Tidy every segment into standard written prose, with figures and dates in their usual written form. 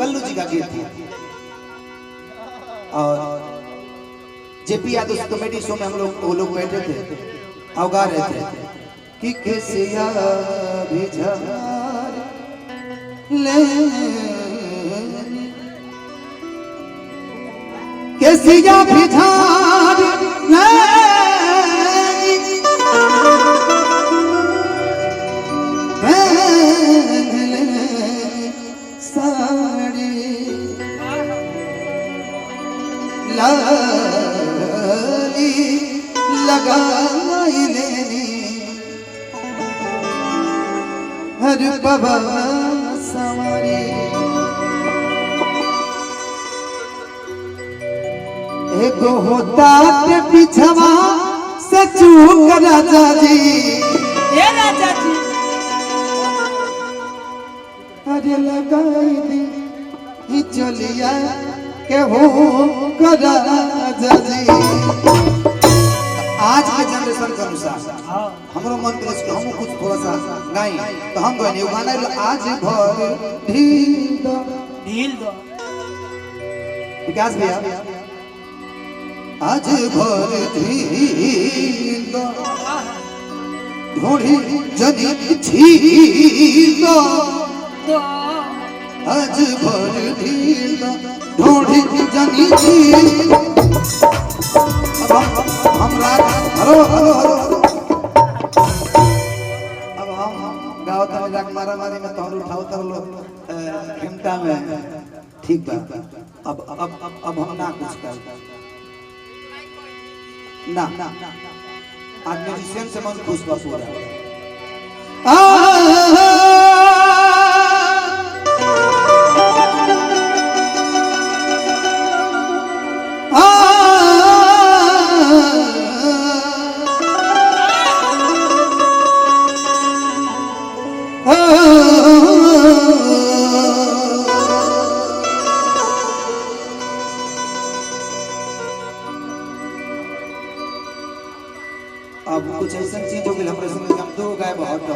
कल्लू जी का गीत था। और जेपी यादव कॉमेडी शो में हम लोग वो लोग बैठे थे और गा रहे थे कि कैसिया बिझार ले कैसिया बिझार ले साड़ी लाली लगाई लेनी हर बाबा सवारी एगो होता के पिछवा से चूक राजा जी ये राजा जी अरे लगाई दी ही चलिया के हो राजा जी। आज के जनरेशन के अनुसार हमरो मन करे कि हम कुछ थोड़ा सा गाई तो हम गाने गाना आज भर ढील दो विकास भैया आज भर ढील दो ढोड़ी जनी छील दो आज भर ढील दो ढोड़ी जनी छील हमरा हेलो हेलो हेलो अब हम गाँव तक जाके मारा मारी में तोड़ उठाओ तर लो घंटा में ठीक बा। अब हम ना कुछ कर ना आज म्यूजिशियन से मन खुश बा पूरा अब कुछ ऐसा चीज हो गई हमारे समय हम दो गाय बहुत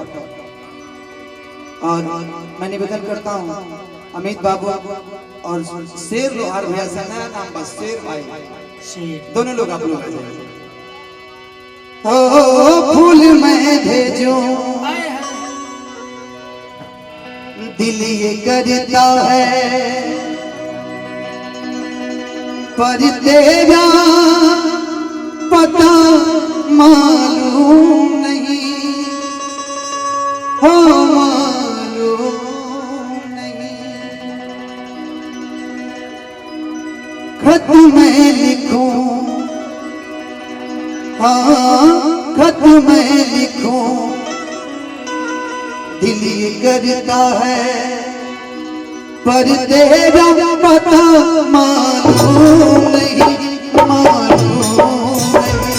और मैं निवेदन करता हूँ अमित बाबू और शेर लोहार भैया से नया नाम बस शेर भाई दोनों लोग आप लोग ओ फूल मैं भेजो दिल ये करता है पर तेरा पता मालूम नहीं हो मालूम नहीं खत मैं लिखूं हाँ खत मैं लिखूं दिल ये करता है पर तेरा पता मालूम नहीं मालूम नहीं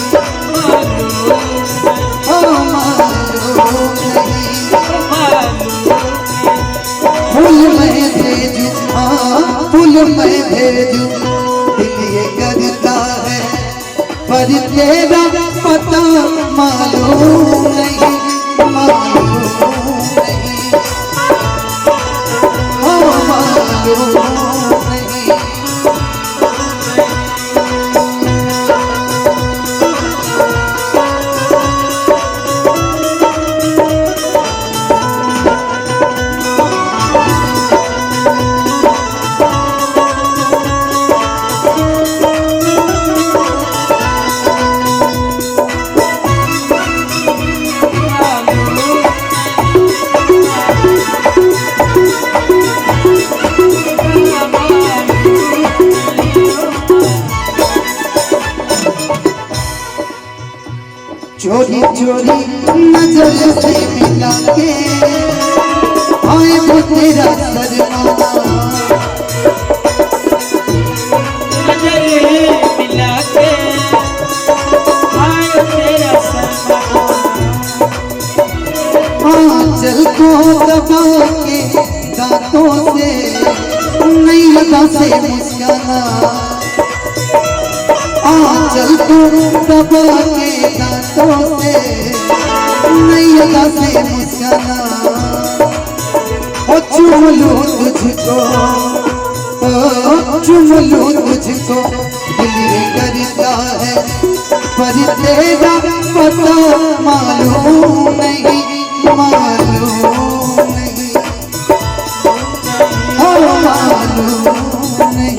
फूल मैं भेजूं हाँ फूल मैं भेजूं दिल ये करता है पर तेरा पता मालूम नहीं मालूम नहीं मालूम नहीं। चोरी चोरी नजर से मिला के आए वो तेरा सरमाना नजर मिला के आए तेरा सरमाना आंचल को दबा के दांतों से नहीं लगा से मुस्काना आंचल को दबा के दांतों से नहीं लगा से मुस्काना ओ चूम लूं तुझको चुम लूं तुझको दिल ये करता है, पर तेरा पता मालूम नहीं, मालूम नहीं, मालूम नहीं।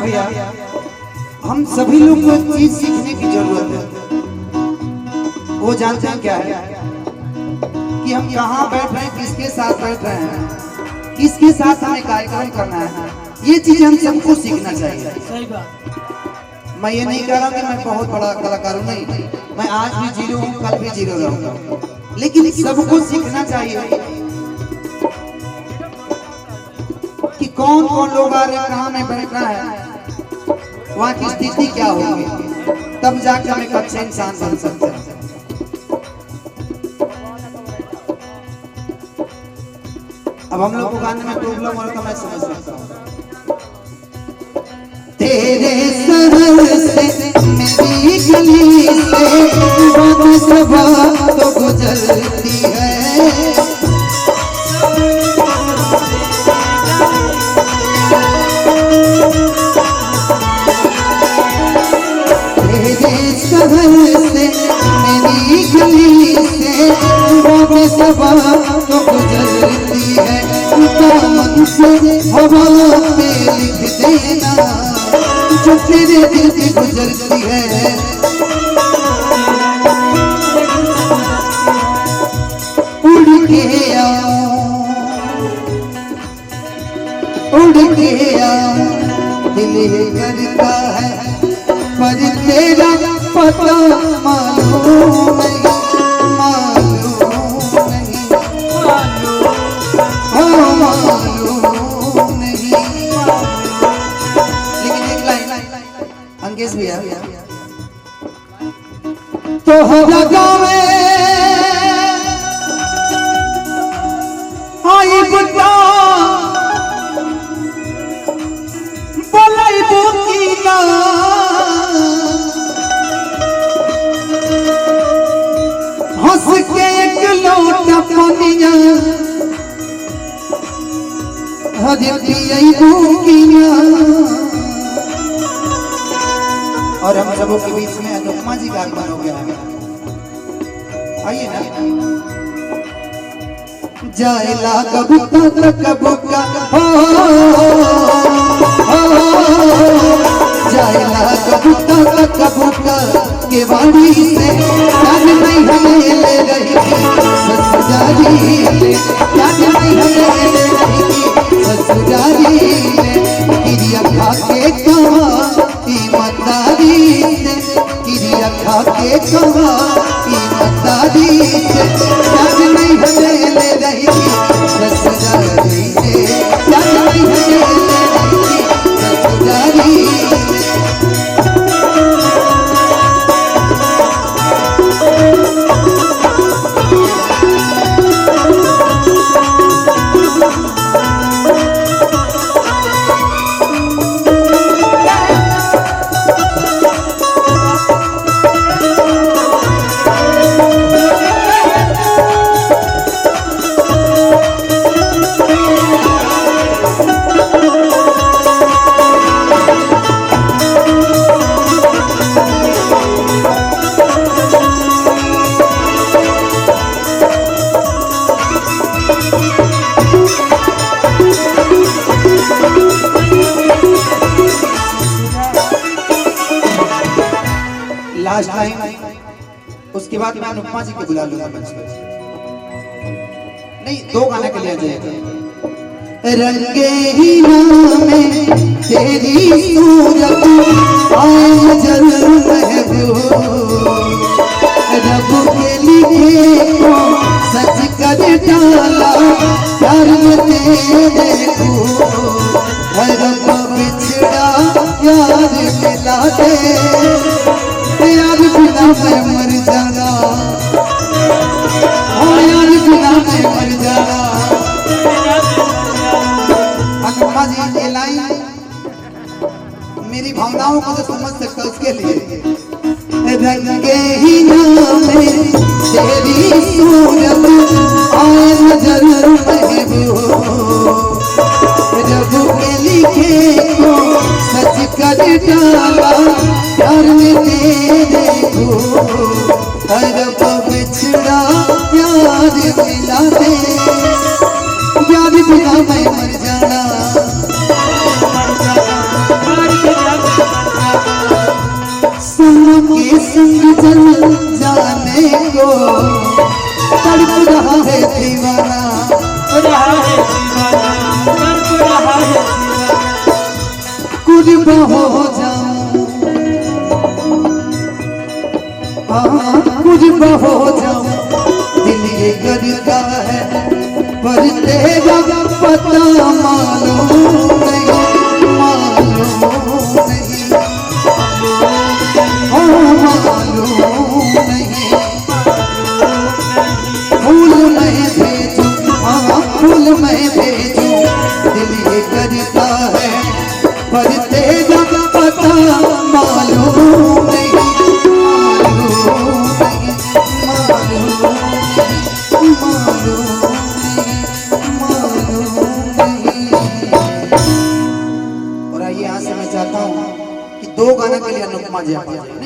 भैया हम सभी लोग को एक चीज सीखने की जरूरत है। वो जानते हैं क्या है कि हम कहाँ बैठ रहे हैं, किसके साथ बैठ रहे हैं, किसके साथ हमें कार्यक्रम करना है। ये चीज हम सबको सीखना चाहिए। सही बात। मैं ये नहीं कह रहा कि मैं बहुत बड़ा कलाकार हूँ, नहीं, मैं आज भी जीरो हूँ, कल भी जीरो रहूंगा, लेकिन सबको सीखना चाहिए कि कौन कौन लोग आ रहे हैं, कहाँ में बैठना है, वहाँ की स्थिति क्या होगी, तब जाकर हम एक अच्छे इंसान बन सकते हैं। अब हम लोग को गाने में प्रॉब्लम हो रहा था, मैं समझ सकता हूँ। तेरे शहर से मेरी गली से बहुत सभा तो गुजरती है, शहर से मेरी गली से बहुत सभा तो गुजरती है, दामन से हवा पे लिख देना जो तेरे दिल से गुजरती है। उड़ के आऊं, उड़ के आऊं, दिल ये करता है, पर तेरा पता मालूम नहीं, मालूम नहीं, मालूम नहीं। लेकिन एक लाइन अंकेश भैया, तोहरा गावे आई बुता बोलाई बुकीना, हंस के एक लोटा पानिया हजे पियई बुकिया। और हम सबों के बीच में अनुपमा जी का आगमन हो गया है, आइए ना। जायला कबूका कबूका हो, जायला कबूका कबूका के वाड़ी से याद नहीं हमें ले रही थी ससुराली में, याद नहीं हमें ले रही थी ससुराली में। किरिया खा के कहा ईमानदारी से, किरिया खा के कहा ईमानदारी से, याद नहीं हमें ले रही थी ससुराली में, याद नहीं हमें ले रही थी ससुराली में। लास्ट टाइम, उसके बाद मैं अनुपमा जी को बुला लूंगा मंच पर। नहीं, 2 गाने के लिए जाएगा। रंगे हीरा में तेरी सूरत आए जल महबूब, रब लिखे को सच कर डाला प्यार में तेरे को रब बिछड़ा यार मिला दे यार बिना मैं मर जाना यार बिना मैं मर जाना। अनुपमा जी ये लाइन मेरी भावनाओं को तो समझ सकता उसके लिए रंगे ही में तेरी सूरत आए नजर महबूब रब के लिखे को सच कर डाला प्यार में तेरे को रब बिछड़ा यार मिला दे यार बिना मैं मर जाना। संग के संग चल जाने को तड़प रहा है दीवाना कुर्बा हो जाऊं कुर्बा हो जाऊं दिल ये करता है पर तेरा पता मालूम नहीं मालूम नहीं मालूम नहीं फूल मैं भेजूं फूल मैं भेजूं दिल ये करता है पर तेरा पता मालूम नहीं मालूम नहीं मालूम नहीं मालूम नहीं। और आइए यहाँ से मैं चाहता हूँ कि 2 गाना के लिए अनुपमा जी आ जाए।